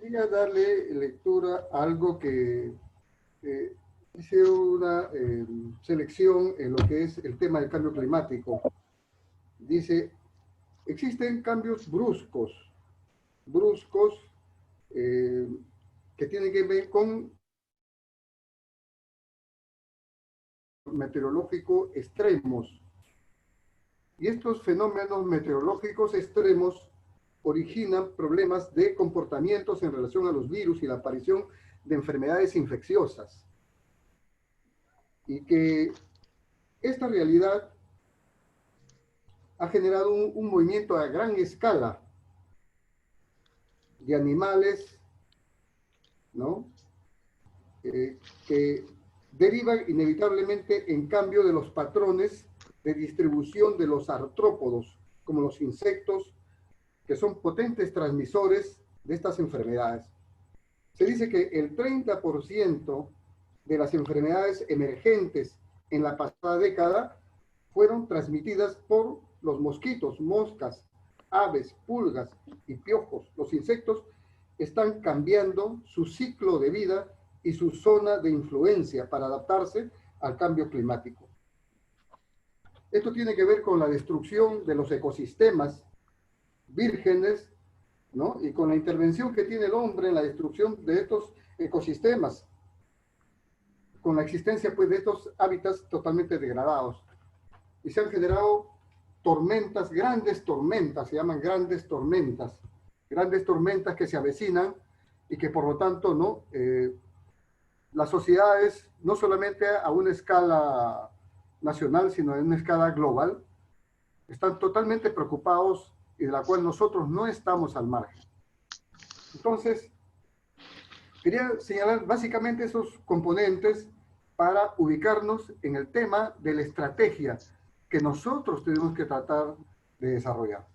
quería darle lectura a algo que hice una selección en lo que es el tema del cambio climático. Dice, existen cambios bruscos eh, que tienen que ver con meteorológico extremos. Y estos fenómenos meteorológicos extremos originan problemas de comportamientos en relación a los virus y la aparición de enfermedades infecciosas. Y que esta realidad ha generado un movimiento a gran escala de animales, ¿no? Que derivan inevitablemente en cambio de los patrones de distribución de los artrópodos, como los insectos, que son potentes transmisores de estas enfermedades. Se dice que el 30% de las enfermedades emergentes en la pasada década fueron transmitidas por los mosquitos, moscas, aves, pulgas y piojos. Los insectos están cambiando su ciclo de vida y su zona de influencia para adaptarse al cambio climático. Esto tiene que ver con la destrucción de los ecosistemas vírgenes, ¿no? Y con la intervención que tiene el hombre en la destrucción de estos ecosistemas, con la existencia pues, de estos hábitats totalmente degradados. Y se han generado tormentas, grandes tormentas, se llaman grandes tormentas que se avecinan y que por lo tanto, ¿no? Las sociedades, no solamente a una escala nacional, sino en una escala global, están totalmente preocupados y de la cual nosotros no estamos al margen. Entonces, quería señalar básicamente esos componentes para ubicarnos en el tema de la estrategia que nosotros tenemos que tratar de desarrollar.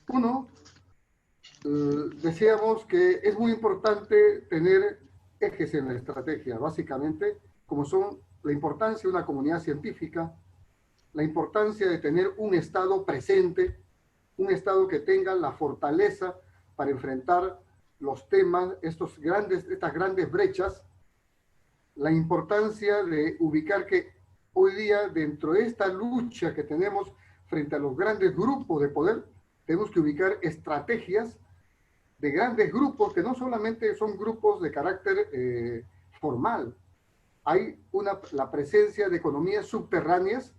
Uno, decíamos que es muy importante tener ejes en la estrategia, básicamente, como son la importancia de una comunidad científica, la importancia de tener un Estado presente, un Estado que tenga la fortaleza para enfrentar los temas, estas grandes brechas, la importancia de ubicar que hoy día dentro de esta lucha que tenemos frente a los grandes grupos de poder, tenemos que ubicar estrategias de grandes grupos que no solamente son grupos de carácter formal, hay la presencia de economías subterráneas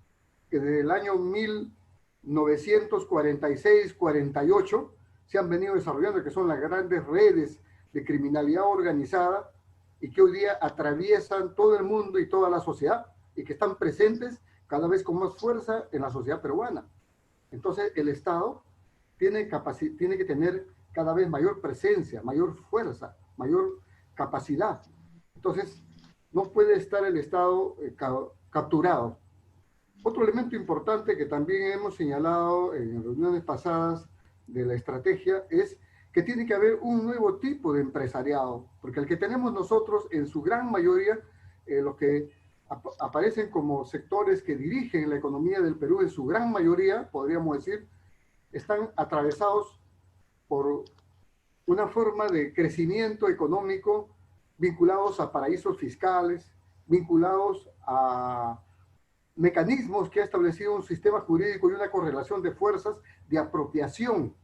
que desde el año 1946-48 se han venido desarrollando, que son las grandes redes de criminalidad organizada y que hoy día atraviesan todo el mundo y toda la sociedad y que están presentes cada vez con más fuerza en la sociedad peruana. Entonces el Estado tiene que tener cada vez mayor presencia, mayor fuerza, mayor capacidad. Entonces no puede estar el Estado capturado. Otro elemento importante que también hemos señalado en reuniones pasadas de la estrategia es que tiene que haber un nuevo tipo de empresariado, porque el que tenemos nosotros en su gran mayoría, los que aparecen como sectores que dirigen la economía del Perú, en su gran mayoría, podríamos decir, están atravesados por una forma de crecimiento económico vinculados a paraísos fiscales, vinculados a mecanismos que ha establecido un sistema jurídico y una correlación de fuerzas de apropiación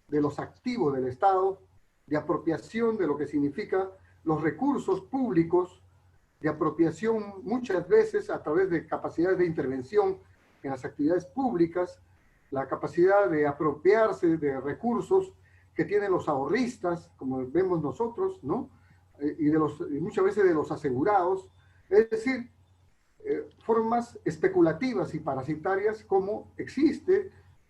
de los activos del Estado, de apropiación de lo que significa los recursos públicos, de apropiación muchas veces a través de capacidades de intervención en las actividades públicas, la capacidad de apropiarse de recursos que tienen los ahorristas, como vemos nosotros, ¿no? Y muchas veces de los asegurados, es decir, formas especulativas y parasitarias como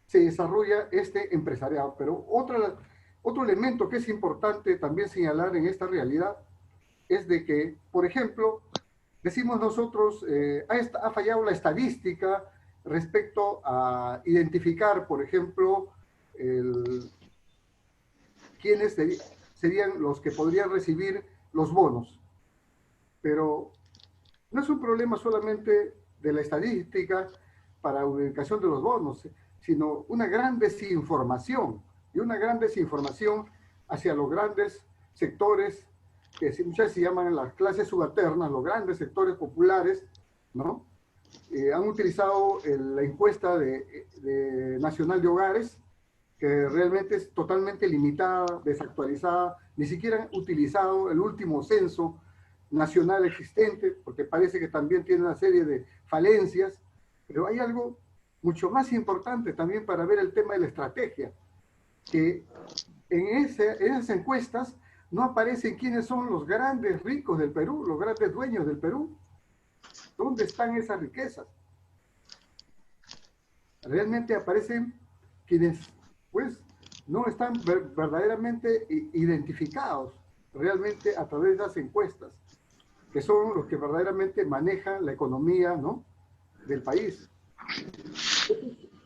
se desarrolla este empresariado. Pero otro elemento que es importante también señalar en esta realidad es de que, por ejemplo, decimos nosotros, ha fallado la estadística respecto a identificar, por ejemplo, quiénes serían los que podrían recibir los bonos. Pero no es un problema solamente de la estadística para ubicación de los bonos, sino una gran desinformación, y una gran desinformación hacia los grandes sectores que muchas veces se llaman las clases subalternas, los grandes sectores populares, ¿no? Han utilizado la encuesta de Nacional de Hogares, que realmente es totalmente limitada, desactualizada, ni siquiera han utilizado el último censo nacional existente, porque parece que también tiene una serie de falencias, pero hay algo mucho más importante también para ver el tema de la estrategia, que en esas encuestas no aparecen quiénes son los grandes ricos del Perú, los grandes dueños del Perú. ¿Dónde están esas riquezas? Realmente aparecen quienes, pues, no están verdaderamente identificados realmente a través de las encuestas, que son los que verdaderamente manejan la economía, ¿no?, del país.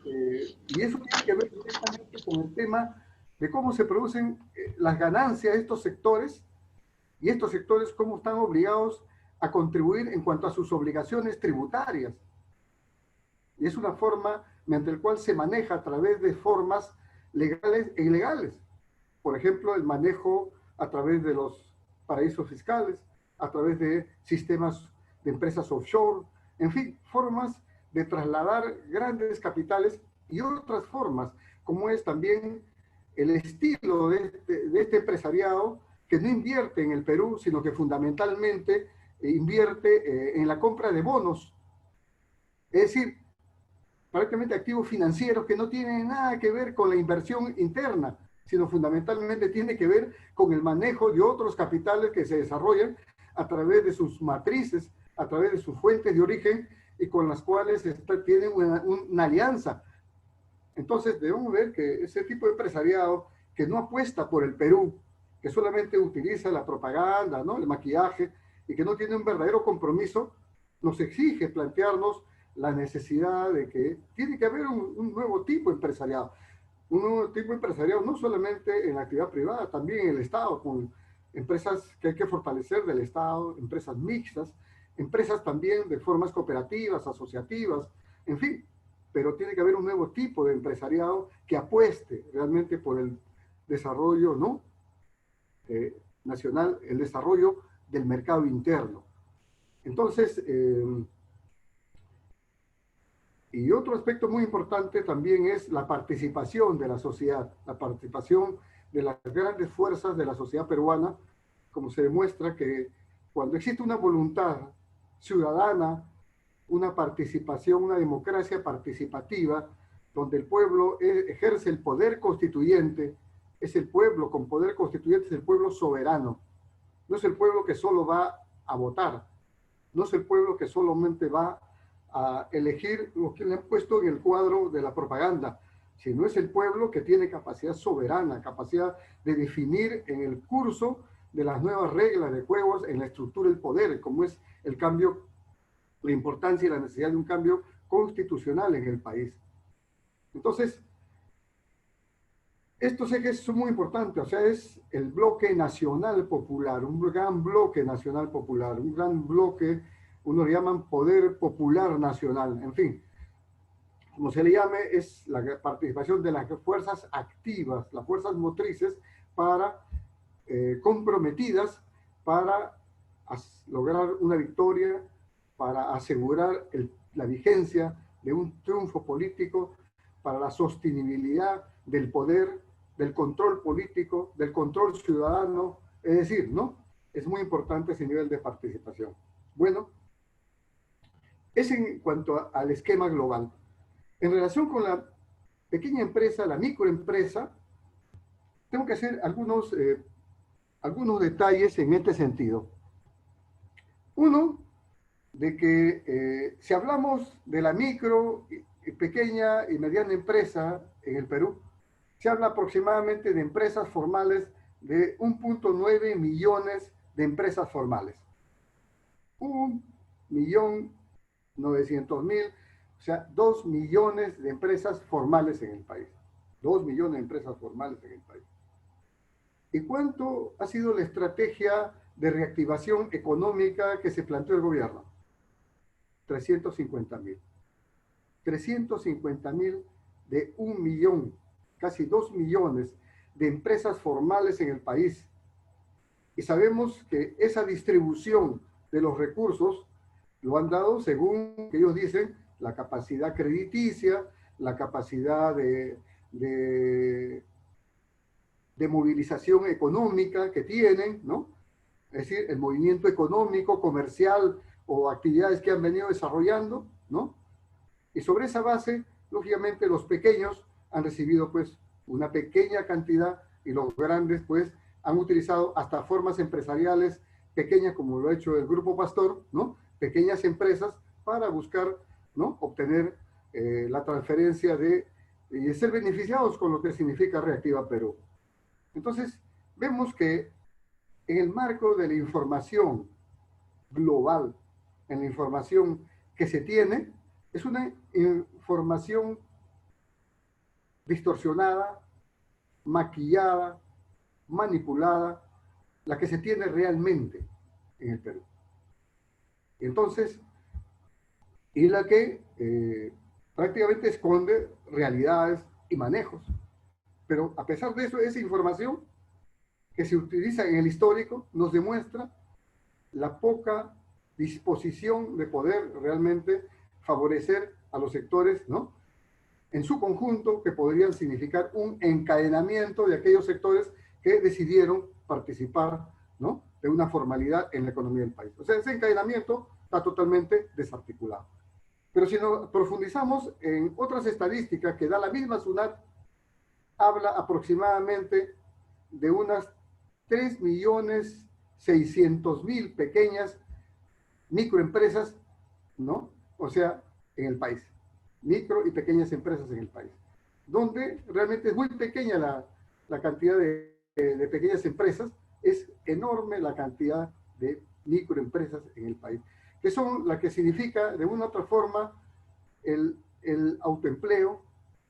Y eso tiene que ver directamente con el tema de cómo se producen las ganancias de estos sectores, y estos sectores cómo están obligados a contribuir en cuanto a sus obligaciones tributarias. Y es una forma mediante la cual se maneja a través de formas legales e ilegales. Por ejemplo, el manejo a través de los paraísos fiscales, a través de sistemas de empresas offshore, en fin, formas de trasladar grandes capitales y otras formas, como es también el estilo de este empresariado que no invierte en el Perú, sino que fundamentalmente invierte en la compra de bonos. Es decir, prácticamente activos financieros que no tienen nada que ver con la inversión interna, sino fundamentalmente tiene que ver con el manejo de otros capitales que se desarrollan a través de sus matrices, a través de sus fuentes de origen y con las cuales tienen una alianza. Entonces debemos ver que ese tipo de empresariado que no apuesta por el Perú, que solamente utiliza la propaganda, ¿no?, el maquillaje, y que no tiene un verdadero compromiso, nos exige plantearnos la necesidad de que tiene que haber un nuevo tipo de empresariado. Un nuevo tipo de empresariado no solamente en la actividad privada, también en el Estado, con empresas que hay que fortalecer del Estado, empresas mixtas, empresas también de formas cooperativas, asociativas, en fin, pero tiene que haber un nuevo tipo de empresariado que apueste realmente por el desarrollo, ¿no?, nacional, el desarrollo del mercado interno. Entonces, y otro aspecto muy importante también es la participación de la sociedad, la participación de las grandes fuerzas de la sociedad peruana, como se demuestra que cuando existe una voluntad ciudadana, una participación, una democracia participativa, donde el pueblo ejerce el poder constituyente, es el pueblo con poder constituyente, es el pueblo soberano. No es el pueblo que solo va a votar, no es el pueblo que solamente va a elegir lo que le han puesto en el cuadro de la propaganda, sino es el pueblo que tiene capacidad soberana, capacidad de definir en el curso de las nuevas reglas de juegos en la estructura del poder, como es el cambio, la importancia y la necesidad de un cambio constitucional en el país. Entonces, estos ejes son muy importantes, o sea, es el bloque nacional popular, un gran bloque nacional popular, un gran bloque, uno le llaman poder popular nacional, en fin, como se le llame, es la participación de las fuerzas activas, las fuerzas motrices para, comprometidas para lograr una victoria, para asegurar la vigencia de un triunfo político, para la sostenibilidad del poder, del control político, del control ciudadano, es decir, ¿no? Es muy importante ese nivel de participación. Bueno, es en cuanto al esquema global. En relación con la pequeña empresa, la microempresa, tengo que hacer algunos detalles en este sentido. Uno, de que si hablamos de la micro, pequeña y mediana empresa en el Perú, se habla aproximadamente de empresas formales de 1.9 millones de empresas formales. 1.900.000, o sea, 2 millones de empresas formales en el país. 2 millones de empresas formales en el país. ¿Y cuánto ha sido la estrategia de reactivación económica que se planteó el gobierno? 350.000. 350.000 de 1 millón, casi 2 millones de empresas formales en el país. Y sabemos que esa distribución de los recursos lo han dado, según que ellos dicen, la capacidad crediticia, la capacidad de movilización económica que tienen, ¿no? Es decir, el movimiento económico, comercial o actividades que han venido desarrollando, ¿no? Y sobre esa base, lógicamente, los pequeños han recibido, pues, una pequeña cantidad y los grandes, pues, han utilizado hasta formas empresariales pequeñas, como lo ha hecho el Grupo Pastor, ¿no? Pequeñas empresas para buscar, ¿no? Obtener la transferencia y ser beneficiados con lo que significa Reactiva Perú. Entonces, vemos que en el marco de la información global, en la información que se tiene, es una información distorsionada, maquillada, manipulada, la que se tiene realmente en el Perú. Entonces, y la que prácticamente esconde realidades y manejos. Pero a pesar de eso, esa información que se utiliza en el histórico nos demuestra la poca disposición de poder realmente favorecer a los sectores, ¿no? En su conjunto, que podrían significar un encadenamiento de aquellos sectores que decidieron participar, ¿no? De una formalidad en la economía del país. O sea, ese encadenamiento está totalmente desarticulado. Pero si nos profundizamos en otras estadísticas que da la misma SUNAT, habla aproximadamente de unas 3.600.000 pequeñas microempresas, ¿no? O sea, en el país. Micro y pequeñas empresas en el país. Donde realmente es muy pequeña la cantidad de pequeñas empresas, es enorme la cantidad de microempresas en el país, que son la que significa de una u otra forma el autoempleo,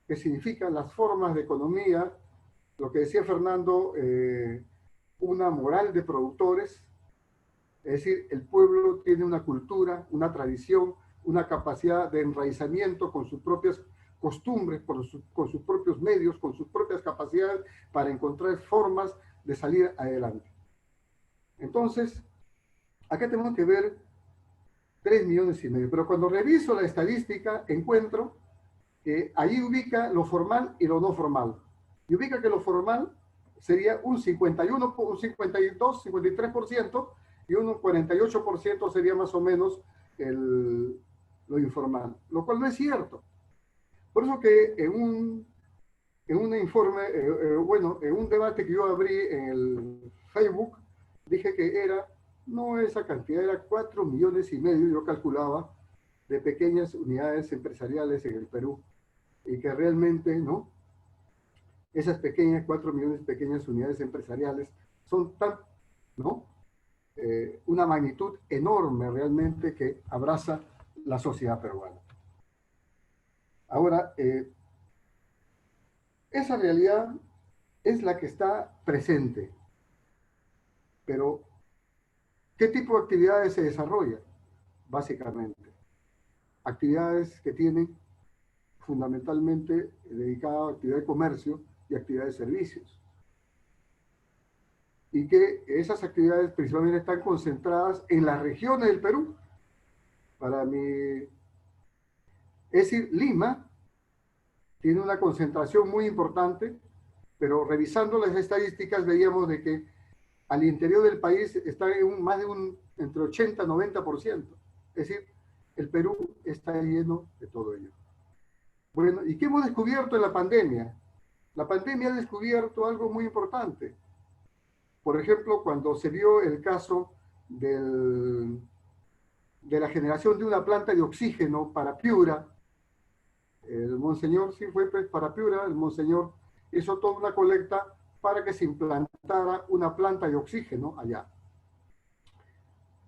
que significa las formas de economía, lo que decía Fernando, una moral de productores, es decir, el pueblo tiene una cultura, una tradición, una capacidad de enraizamiento con sus propias costumbres, con sus propios medios, con sus propias capacidades para encontrar formas de salir adelante. Entonces, acá tenemos que ver 3,5 millones, pero cuando reviso la estadística encuentro que ahí ubica lo formal y lo no formal. Y ubica que lo formal sería un 51, un 52, 53%, y un 48% sería más o menos lo informal, lo cual no es cierto. Por eso que en un informe, bueno, en un debate que yo abrí en el Facebook, dije que no esa cantidad, era 4,5 millones, yo calculaba, de pequeñas unidades empresariales en el Perú, y que realmente, ¿no? Esas pequeñas, 4 millones de pequeñas unidades empresariales son ¿no? Una magnitud enorme realmente que abraza la sociedad peruana. Ahora, esa realidad es la que está presente, pero ¿qué tipo de actividades se desarrollan? Básicamente, actividades que tienen fundamentalmente dedicadas a actividad de comercio y actividad de servicios. Y que esas actividades principalmente están concentradas en las regiones del Perú. Para mí, es decir, Lima tiene una concentración muy importante, pero revisando las estadísticas veíamos de que al interior del país está en más de entre 80 y 90%. Es decir, el Perú está lleno de todo ello. Bueno, ¿y qué hemos descubierto en la pandemia? La pandemia ha descubierto algo muy importante. Por ejemplo, cuando se vio el caso de la generación de una planta de oxígeno para Piura, el monseñor, sí fue pues, para Piura, el monseñor hizo toda una colecta para que se implantara una planta de oxígeno allá.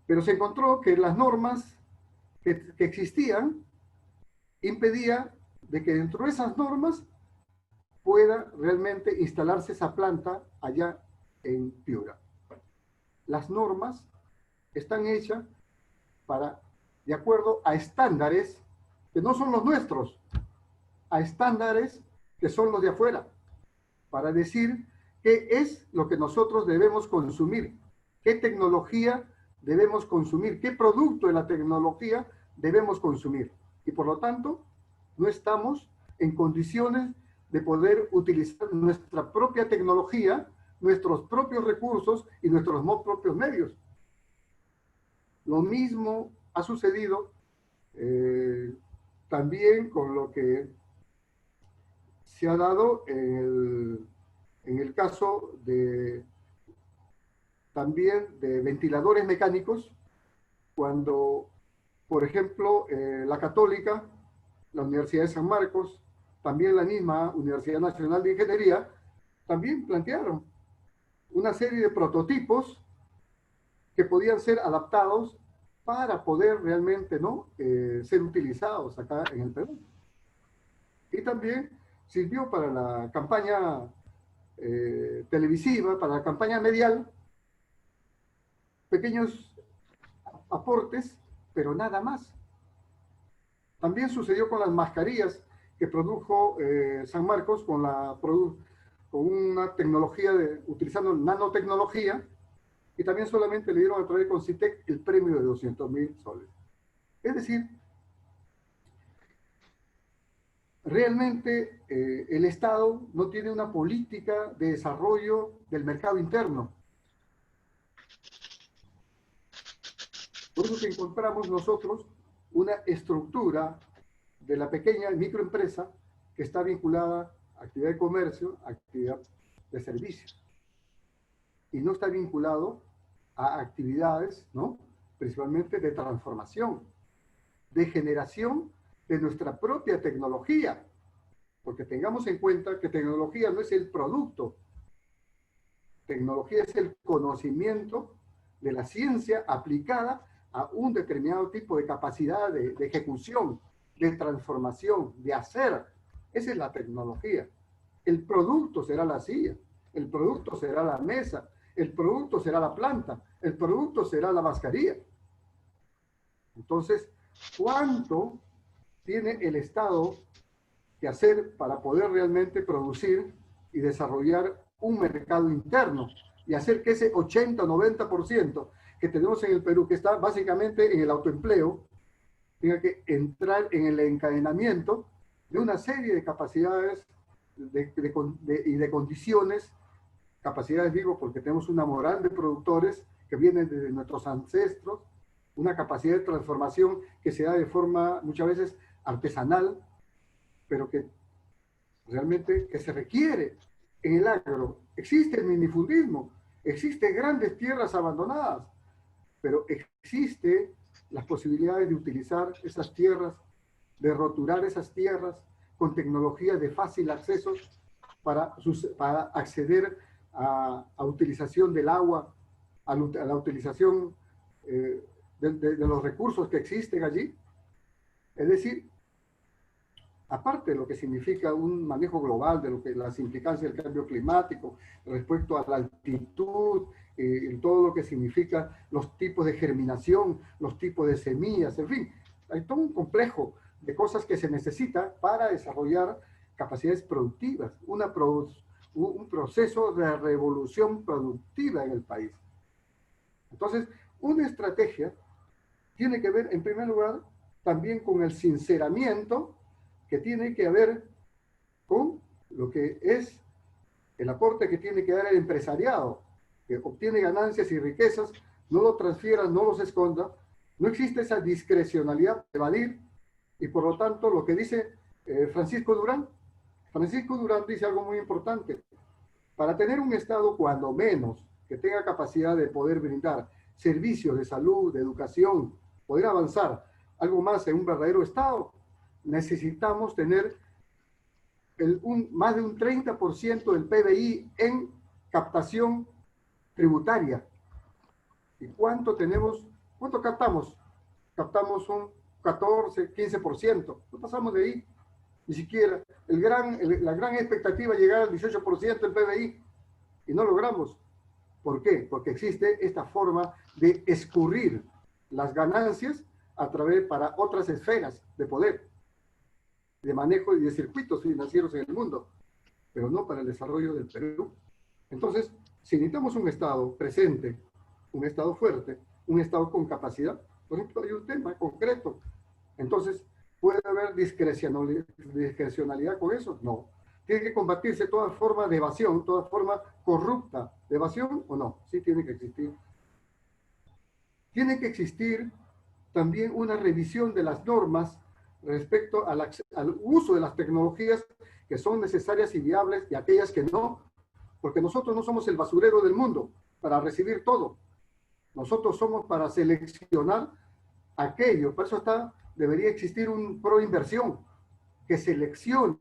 Pero se encontró que las normas que existían impedían de que dentro de esas normas pueda realmente instalarse esa planta allá en Piura. Las normas están hechas de acuerdo a estándares que no son los nuestros, a estándares que son los de afuera, para decir qué es lo que nosotros debemos consumir. qué tecnología debemos consumir, qué producto de la tecnología debemos consumir. Y por lo tanto, no estamos en condiciones de poder utilizar nuestra propia tecnología, nuestros propios recursos y nuestros propios medios. Lo mismo ha sucedido también con lo que se ha dado en el caso de también de ventiladores mecánicos, cuando, por ejemplo, la Católica, la Universidad de San Marcos, también la misma Universidad Nacional de Ingeniería, también plantearon una serie de prototipos que podían ser adaptados para poder realmente, ¿no?, ser utilizados acá en el Perú. Y también sirvió para la campaña televisiva, para la campaña medial, pequeños aportes, pero nada más. También sucedió con las mascarillas que produjo San Marcos con una tecnología utilizando nanotecnología, y también solamente le dieron a través de Concitec el premio de 200.000 soles. Es decir, realmente el Estado no tiene una política de desarrollo del mercado interno. Por eso que encontramos nosotros una estructura de la pequeña microempresa que está vinculada a actividad de comercio, a actividad de servicios. Y no está vinculado a actividades, ¿no?, principalmente de transformación, de generación de nuestra propia tecnología. Porque tengamos en cuenta que tecnología no es el producto. Tecnología es el conocimiento de la ciencia aplicada a un determinado tipo de capacidad de ejecución, de transformación, de hacer. Esa es la tecnología. El producto será la silla, el producto será la mesa, el producto será la planta, el producto será la mascarilla. Entonces, ¿cuánto tiene el Estado que hacer para poder realmente producir y desarrollar un mercado interno y hacer que ese 80 o 90% que tenemos en el Perú, que está básicamente en el autoempleo, tenga que entrar en el encadenamiento de una serie de capacidades y de condiciones, capacidades digo porque tenemos una moral de productores que vienen desde nuestros ancestros, una capacidad de transformación que se da de forma muchas veces artesanal, pero que realmente que se requiere en el agro. Existe el minifundismo, existen grandes tierras abandonadas, pero existe las posibilidades de utilizar esas tierras, de roturar esas tierras con tecnologías de fácil acceso para acceder a utilización del agua, a la utilización de los recursos que existen allí. Es decir, aparte de lo que significa un manejo global de lo que las implicancias del cambio climático respecto a la altitud, todo lo que significa los tipos de germinación, los tipos de semillas, en fin, hay todo un complejo de cosas que se necesita para desarrollar capacidades productivas, un proceso de revolución productiva en el país. Entonces, una estrategia tiene que ver, en primer lugar, también con el sinceramiento que tiene que ver con lo que es el aporte que tiene que dar el empresariado, que obtiene ganancias y riquezas, no lo transfiera, no los esconda, no existe esa discrecionalidad de evadir, y por lo tanto lo que dice Francisco Durán dice algo muy importante: para tener un Estado, cuando menos, que tenga capacidad de poder brindar servicios de salud, de educación, poder avanzar algo más en un verdadero Estado, necesitamos tener más de un 30% del PBI en captación tributaria. ¿Y cuánto tenemos? ¿Cuánto captamos? Captamos un 14, 15%. No pasamos de ahí. Ni siquiera. La gran expectativa es llegar al 18% del PBI y no logramos. ¿Por qué? Porque existe esta forma de escurrir las ganancias para otras esferas de poder, de manejo y de circuitos financieros en el mundo, pero no para el desarrollo del Perú. Entonces, si necesitamos un Estado presente, un Estado fuerte, un Estado con capacidad. Por ejemplo, hay un tema concreto. Entonces, ¿puede haber discrecionalidad con eso? No. ¿Tiene que combatirse toda forma de evasión, toda forma corrupta de evasión o no? Sí tiene que existir. Tiene que existir también una revisión de las normas respecto al uso de las tecnologías que son necesarias y viables y aquellas que no, porque nosotros no somos el basurero del mundo para recibir todo. Nosotros somos para seleccionar aquello. Por eso debería existir un pro inversión que seleccione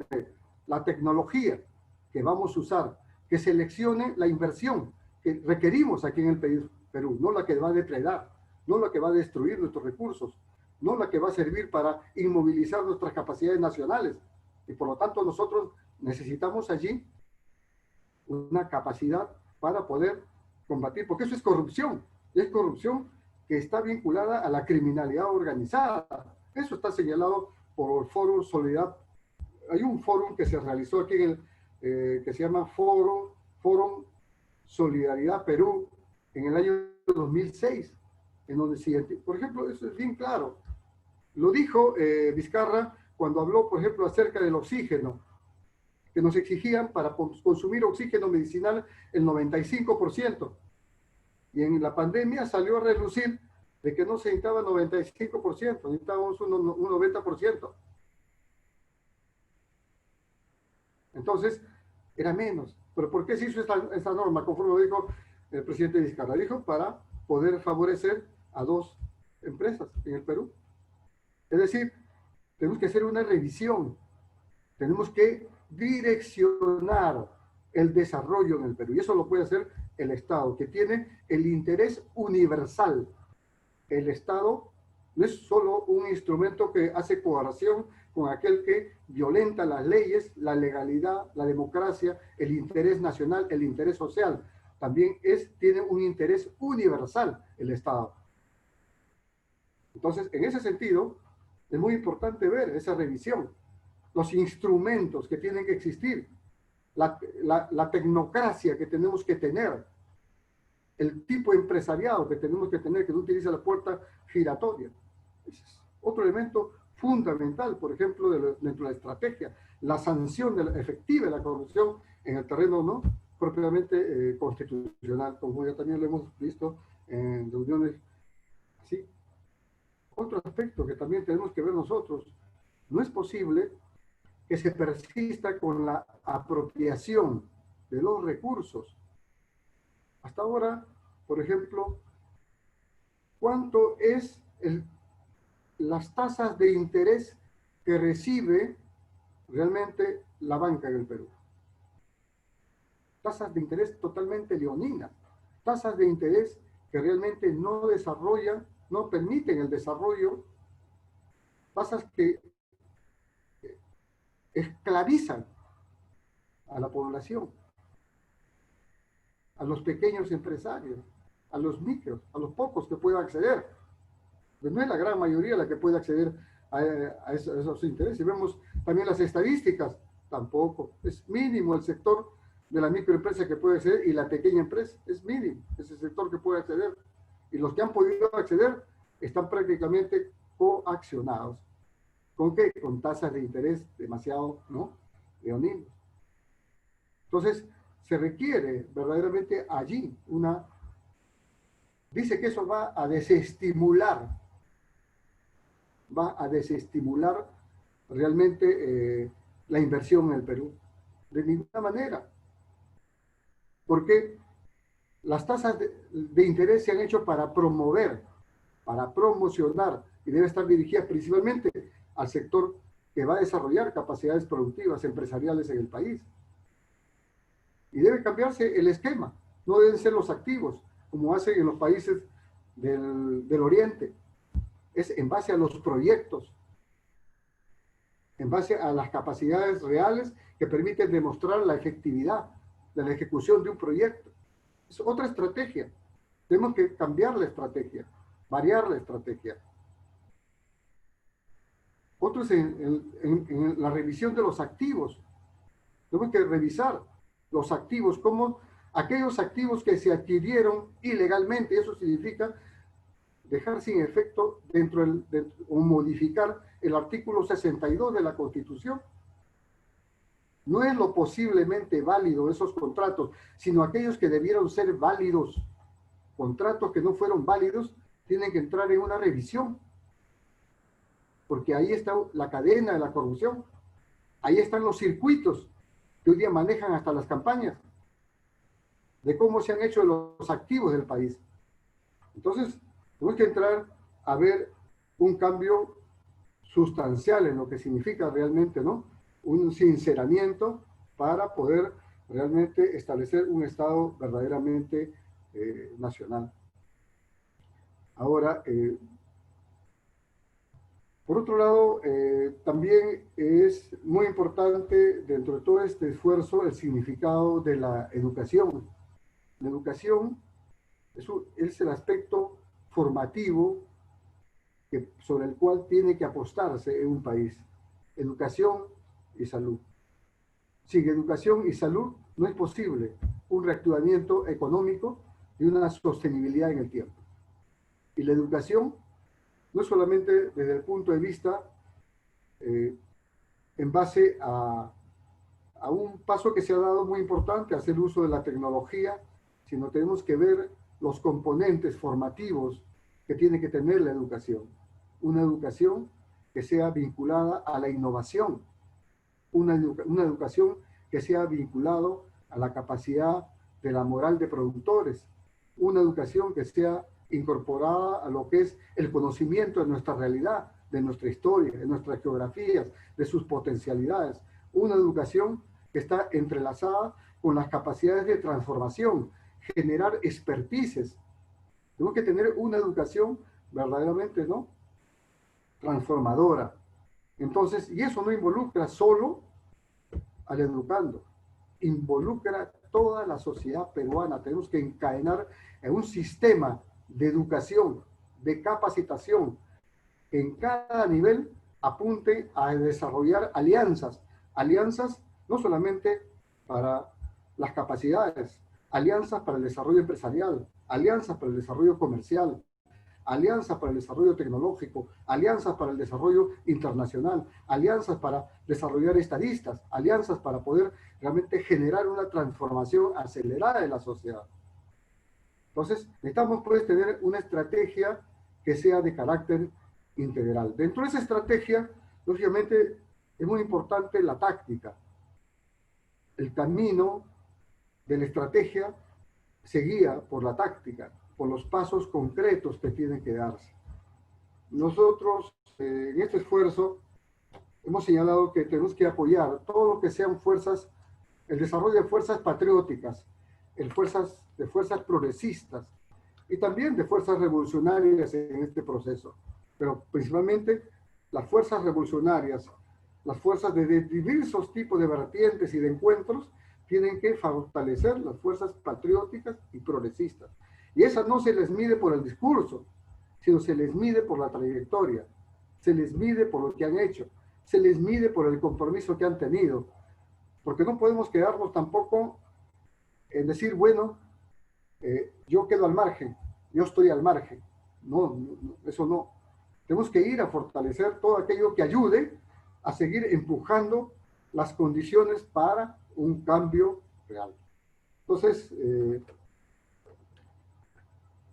la tecnología que vamos a usar, que seleccione la inversión que requerimos aquí en el Perú, no la que va a depredar, no la que va a destruir nuestros recursos, no la que va a servir para inmovilizar nuestras capacidades nacionales. Y por lo tanto nosotros necesitamos allí una capacidad para poder combatir, porque eso es corrupción, y es corrupción que está vinculada a la criminalidad organizada. Eso está señalado por el Foro Solidaridad. Hay un foro que se realizó aquí que se llama Foro Solidaridad Perú en el año 2006, en donde, por ejemplo, eso es bien claro. Lo dijo Vizcarra cuando habló, por ejemplo, acerca del oxígeno, que nos exigían para consumir oxígeno medicinal el 95%. Y en la pandemia salió a relucir de que no se necesitaba 95%, necesitábamos un 90%. Entonces, era menos. ¿Pero por qué se hizo esta norma? Conforme lo dijo el presidente Vizcarra. Dijo para poder favorecer a dos empresas en el Perú. Es decir, tenemos que hacer una revisión. Tenemos que direccionar el desarrollo en el Perú. Y eso lo puede hacer el Estado, que tiene el interés universal. El Estado no es solo un instrumento que hace coerción con aquel que violenta las leyes, la legalidad, la democracia, el interés nacional, el interés social. También tiene un interés universal el Estado. Entonces, en ese sentido, es muy importante ver esa revisión, los instrumentos que tienen que existir, la tecnocracia que tenemos que tener, el tipo empresariado que tenemos que tener, que no utiliza la puerta giratoria. Ese es otro elemento fundamental, por ejemplo, dentro de la estrategia, la sanción efectiva de la corrupción en el terreno no propiamente constitucional, como ya también lo hemos visto en reuniones así. Otro aspecto que también tenemos que ver nosotros, no es posible que se persista con la apropiación de los recursos. Hasta ahora, por ejemplo, ¿cuánto es las tasas de interés que recibe realmente la banca en el Perú? Tasas de interés totalmente leoninas, tasas de interés que realmente no desarrollan, no permiten el desarrollo, tasas que esclavizan a la población, a los pequeños empresarios, a los micros, a los pocos que puedan acceder. Pues no es la gran mayoría la que puede acceder a esos intereses. Y vemos también las estadísticas, tampoco. Es mínimo el sector de la microempresa que puede acceder y la pequeña empresa. Es mínimo ese sector que puede acceder. Y los que han podido acceder están prácticamente coaccionados. ¿Con qué? Con tasas de interés demasiado, ¿no?, leoninos. Entonces, se requiere verdaderamente allí dice que eso va a desestimular realmente la inversión en el Perú. De ninguna manera. Porque las tasas de interés se han hecho para promover, para promocionar, y debe estar dirigida principalmente al sector que va a desarrollar capacidades productivas, empresariales en el país. Y debe cambiarse el esquema. No deben ser los activos, como hacen en los países del Oriente. Es en base a los proyectos, en base a las capacidades reales que permiten demostrar la efectividad de la ejecución de un proyecto. Es otra estrategia. Tenemos que cambiar la estrategia, variar la estrategia. Otro es en la revisión de los activos. Tenemos que revisar los activos, cómo aquellos activos que se adquirieron ilegalmente. Eso significa dejar sin efecto o modificar el artículo 62 de la Constitución. No es lo posiblemente válido esos contratos, sino aquellos que debieron ser válidos. Contratos que no fueron válidos tienen que entrar en una revisión, porque ahí está la cadena de la corrupción, ahí están los circuitos que hoy día manejan hasta las campañas, de cómo se han hecho los activos del país. Entonces, tenemos que entrar a ver un cambio sustancial en lo que significa realmente, ¿no? Un sinceramiento para poder realmente establecer un Estado verdaderamente nacional. Ahora, por otro lado, también es muy importante dentro de todo este esfuerzo el significado de la educación. La educación es el aspecto formativo sobre el cual tiene que apostarse en un país. Educación y salud. Sin educación y salud no es posible un reactivamiento económico y una sostenibilidad en el tiempo. Y la educación no solamente desde el punto de vista en base a un paso que se ha dado muy importante, hacer uso de la tecnología, sino tenemos que ver los componentes formativos que tiene que tener la educación. Una educación que sea vinculada a la innovación, una educación que sea vinculado a la capacidad de la moral de productores, una educación que sea incorporada a lo que es el conocimiento de nuestra realidad, de nuestra historia, de nuestras geografías, de sus potencialidades, una educación que está entrelazada con las capacidades de transformación, generar expertices. Tenemos que tener una educación verdaderamente, ¿no?, transformadora. Entonces, y eso no involucra solo al educando, involucra toda la sociedad peruana. Tenemos que encadenar en un sistema de educación, de capacitación, que en cada nivel apunte a desarrollar alianzas, alianzas no solamente para las capacidades, alianzas para el desarrollo empresarial, alianzas para el desarrollo comercial, alianzas para el desarrollo tecnológico, alianzas para el desarrollo internacional, alianzas para desarrollar estadistas, alianzas para poder realmente generar una transformación acelerada de la sociedad. Entonces, necesitamos pues tener una estrategia que sea de carácter integral. Dentro de esa estrategia, lógicamente, es muy importante la táctica. El camino de la estrategia se guía por la táctica, por los pasos concretos que tienen que darse. Nosotros, en este esfuerzo, hemos señalado que tenemos que apoyar todo lo que sean fuerzas, el desarrollo de fuerzas patrióticas, de fuerzas progresistas y también de fuerzas revolucionarias en este proceso. Pero principalmente las fuerzas revolucionarias, las fuerzas de diversos tipos de vertientes y de encuentros, tienen que fortalecer las fuerzas patrióticas y progresistas. Y esas no se les mide por el discurso, sino se les mide por la trayectoria, se les mide por lo que han hecho, se les mide por el compromiso que han tenido. Porque no podemos quedarnos tampoco en decir, bueno, yo quedo al margen, yo estoy al margen. No, eso no. Tenemos que ir a fortalecer todo aquello que ayude a seguir empujando las condiciones para un cambio real. Entonces,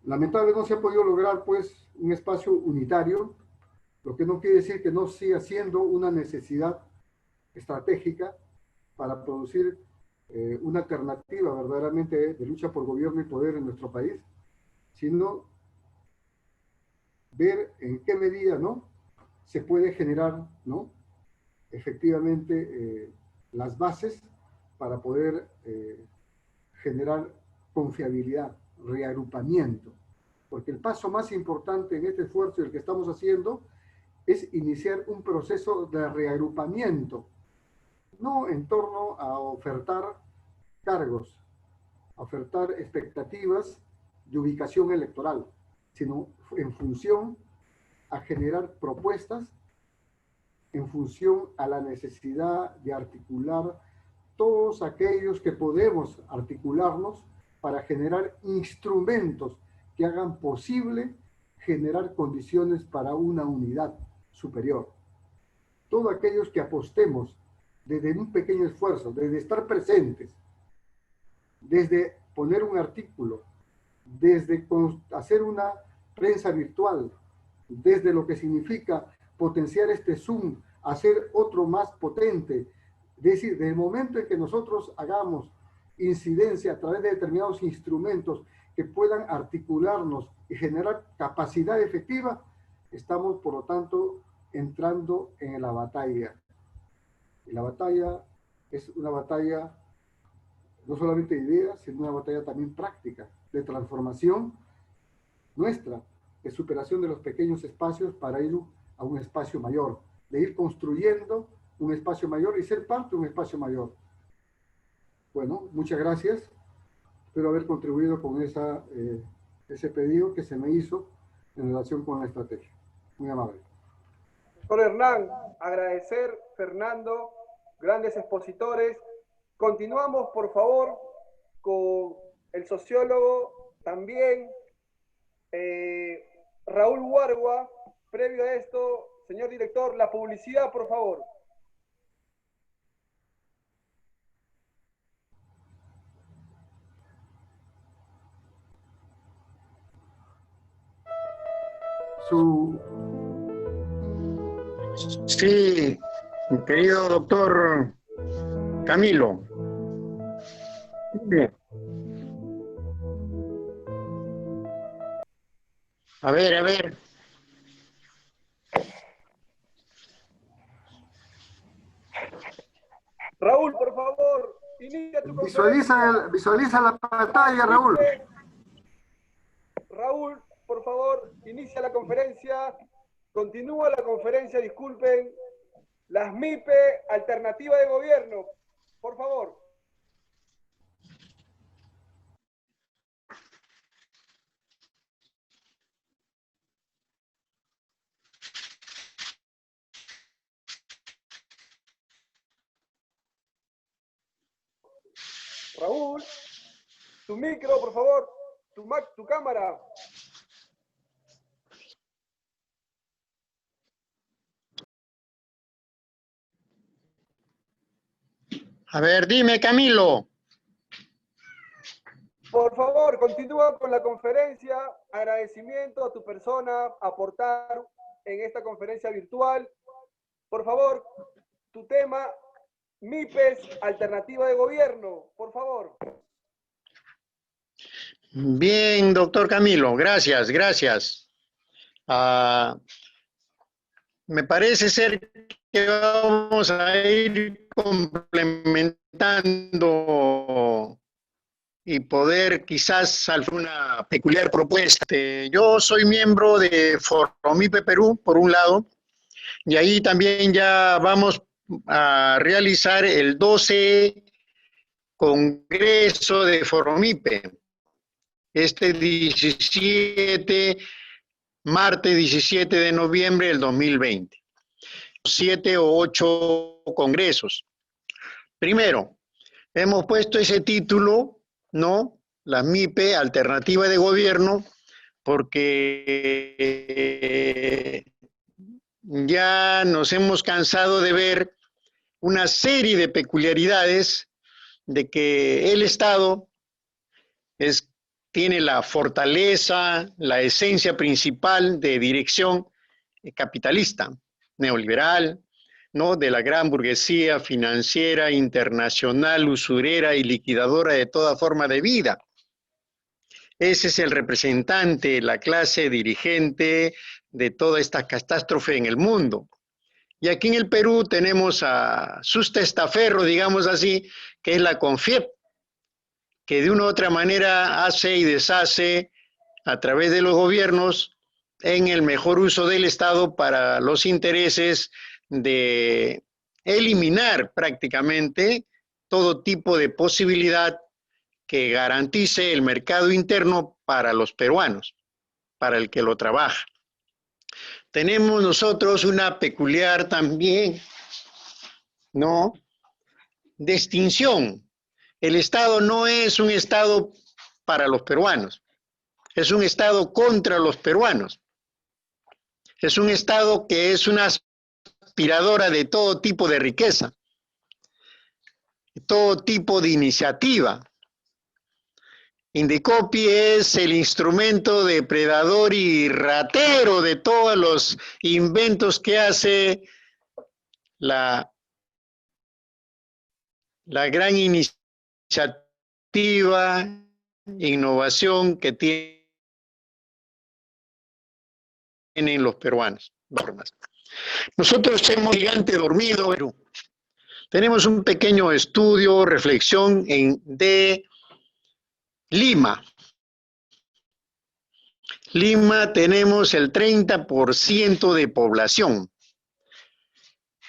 lamentablemente no se ha podido lograr pues un espacio unitario, lo que no quiere decir que no siga siendo una necesidad estratégica para producir una alternativa verdaderamente de lucha por gobierno y poder en nuestro país, sino ver en qué medida, ¿no?, se puede generar, ¿no?, efectivamente las bases para poder generar confiabilidad, reagrupamiento, porque el paso más importante en este esfuerzo y el que estamos haciendo es iniciar un proceso de reagrupamiento, no en torno a ofertar cargos, a ofertar expectativas de ubicación electoral, sino en función a generar propuestas, en función a la necesidad de articular todos aquellos que podemos articularnos para generar instrumentos que hagan posible generar condiciones para una unidad superior. Todos aquellos que apostemos desde un pequeño esfuerzo, desde estar presentes, desde poner un artículo, desde hacer una prensa virtual, desde lo que significa potenciar este Zoom, hacer otro más potente. Es decir, desde el momento en que nosotros hagamos incidencia a través de determinados instrumentos que puedan articularnos y generar capacidad efectiva, estamos, por lo tanto, entrando en la batalla. Y la batalla es una batalla no solamente de ideas, sino una batalla también práctica, de transformación nuestra, de superación de los pequeños espacios para ir a un espacio mayor, de ir construyendo un espacio mayor y ser parte de un espacio mayor. Bueno, muchas gracias. Espero haber contribuido con ese pedido que se me hizo en relación con la estrategia. Muy amable. Doctor Hernán, agradecer, Fernando, grandes expositores. Continuamos, por favor, con el sociólogo también, Raúl Huargua. Previo a esto, señor director, la publicidad, por favor. Sí, mi querido doctor Camilo. Bien. A ver. Raúl, por favor, inicia tu conferencia. Visualiza la pantalla, Raúl. Raúl, por favor, inicia la conferencia. Continúa la conferencia, disculpen. Las MIPE, alternativa de gobierno. Por favor. Raúl, tu micro, por favor, tu cámara. A ver, dime, Camilo. Por favor, continúa con la conferencia. Agradecimiento a tu persona, aportar en esta conferencia virtual. Por favor, tu tema, MIPES, alternativa de gobierno. Por favor. Bien, doctor Camilo, gracias. Me parece ser que vamos a ir complementando y poder quizás hacer una peculiar propuesta. Yo soy miembro de Foromipe Perú, por un lado, y ahí también ya vamos a realizar el 12 Congreso de Foromipe. Este martes 17 de noviembre del 2020. 7 o 8 congresos. Primero, hemos puesto ese título, ¿no? La MIPE, alternativa de gobierno, porque ya nos hemos cansado de ver una serie de peculiaridades de que el Estado tiene la fortaleza, la esencia principal de dirección capitalista, neoliberal, ¿no? De la gran burguesía financiera, internacional, usurera y liquidadora de toda forma de vida. Ese es el representante, la clase dirigente de toda esta catástrofe en el mundo. Y aquí en el Perú tenemos a sus testaferros, digamos así, que es la CONFIEP, que de una u otra manera hace y deshace a través de los gobiernos en el mejor uso del Estado para los intereses de eliminar prácticamente todo tipo de posibilidad que garantice el mercado interno para los peruanos, para el que lo trabaja. Tenemos nosotros una peculiar también, ¿no? de extinción. El Estado no es un Estado para los peruanos, es un Estado contra los peruanos. Es un Estado que es una aspiradora de todo tipo de riqueza, todo tipo de iniciativa. Indecopi es el instrumento depredador y ratero de todos los inventos que hace la gran iniciativa, innovación que tienen los peruanos. Nosotros somos gigante dormido, Perú. Tenemos un pequeño estudio, reflexión de Lima. Lima tenemos el 30% de población.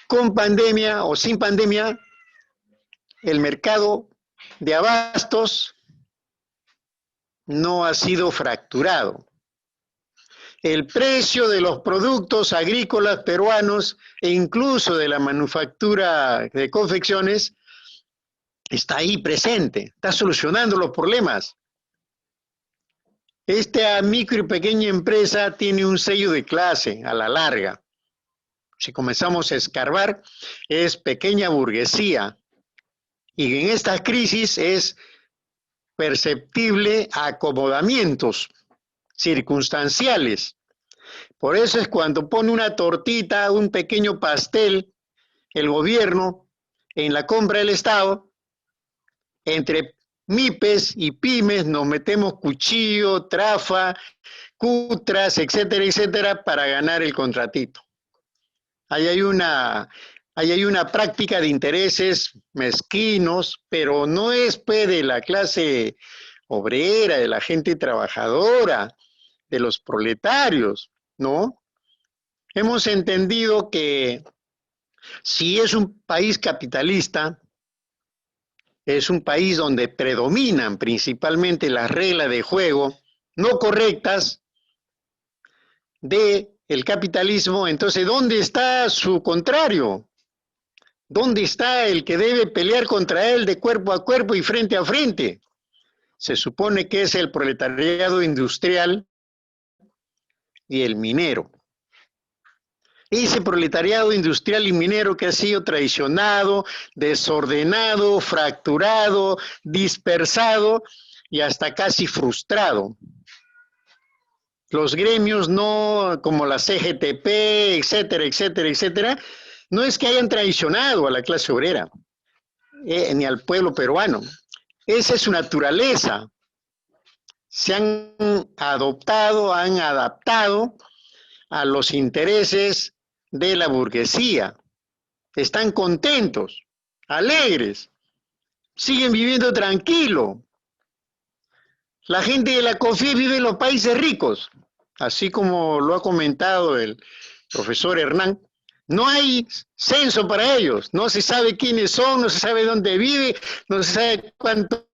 Con pandemia o sin pandemia, el mercado de abastos no ha sido fracturado. El precio de los productos agrícolas peruanos e incluso de la manufactura de confecciones está ahí presente, está solucionando los problemas. Esta micro y pequeña empresa tiene un sello de clase a la larga. Si comenzamos a escarbar, es pequeña burguesía. Y en esta crisis es perceptible acomodamientos circunstanciales. Por eso es cuando pone una tortita, un pequeño pastel, el gobierno, en la compra del Estado, entre MIPES y pymes nos metemos cuchillo, trafa, cutras, etcétera, etcétera, para ganar el contratito. Ahí hay una práctica de intereses mezquinos, pero no es pues, de la clase obrera, de la gente trabajadora, de los proletarios, ¿no? Hemos entendido que si es un país capitalista, es un país donde predominan principalmente las reglas de juego no correctas del capitalismo, entonces, ¿dónde está su contrario? ¿Dónde está el que debe pelear contra él de cuerpo a cuerpo y frente a frente? Se supone que es el proletariado industrial y el minero. Ese proletariado industrial y minero que ha sido traicionado, desordenado, fracturado, dispersado y hasta casi frustrado. Los gremios no, como la CGTP, etcétera, etcétera, etcétera, no es que hayan traicionado a la clase obrera, ni al pueblo peruano. Esa es su naturaleza. Se han adoptado, han adaptado a los intereses de la burguesía. Están contentos, alegres, siguen viviendo tranquilo. La gente de la COFIE vive en los países ricos, así como lo ha comentado el profesor Hernán. No hay censo para ellos, no se sabe quiénes son, no se sabe dónde vive, no se sabe cuánto